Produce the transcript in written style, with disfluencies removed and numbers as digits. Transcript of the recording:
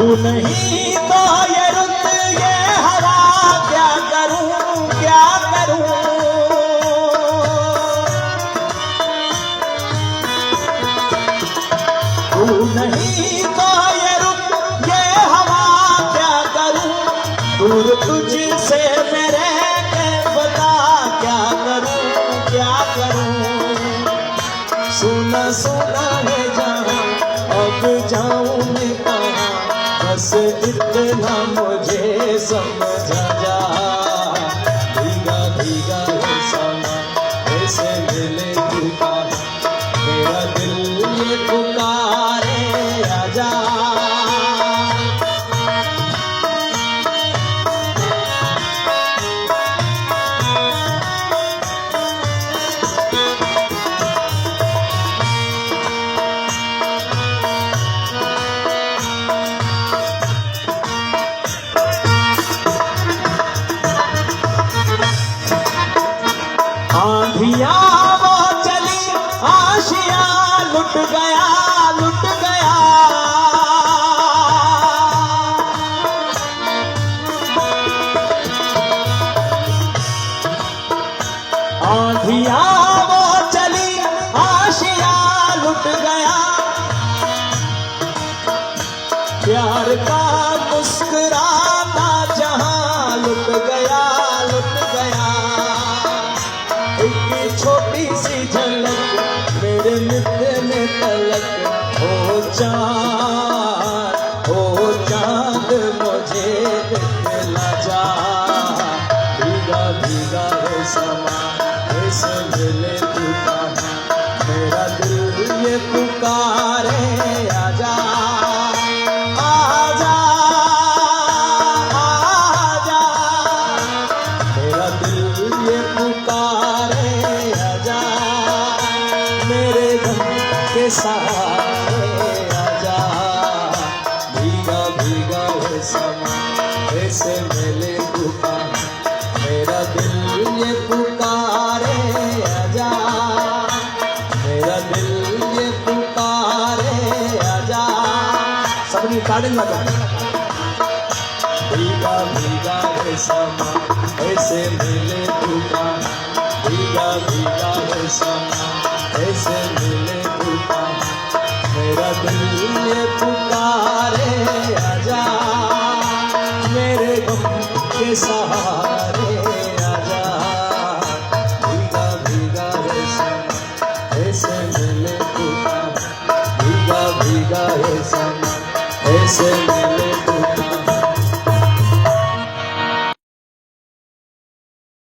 तू नहीं तो ये रुत ये हवा क्या करूं क्या करूं। तू नहीं तो ये रुत ये हवा क्या करूं। दूर तुझसे मेरे के बता क्या करूं क्या करूं। सुना सुना है जहां अब जाऊं मैं कहां। बस इतना मुझे समझा जा। भीगा भीगा है समा ऐसे मिले तू कहां। मेरा दिल ये पुकारे आजा। आंधिया वो चली आशिया लुट गया लुट गया। आंधिया वो चली आशिया लुट गया। प्यार का मुस्कुराता जहां लुट गया लुट गया। एक छोटी सी झलक मेरे नित्य में तलक हो चांद मुझे दिखला जा। भीगा भीगा है समा ऐसे मिले तू कहां। मेरा दिल ये पुकारे आजा आजा आजा। मेरा दिल ये पुकारे आजा। मेरे गम के सहारे आजा। भीगा भीगा है समा ऐसे मिले तू कहां। मेरा दिल ये पुकारे आजा। मेरा दिल ये पुकारे आजा। सबनी ताड़ी लगा। भीगा भीगा है समा ऐसे मिले तू कहां। भीगा भीगा है समा ऐसे मिले तू कहां। मेरा दिल ये पुकारे आजा। मेरे गम के सहारे आजा। भीगा भीगा है समा ऐसे मिले तू कहां। भीगा भीगा है समा ऐसे मिले तू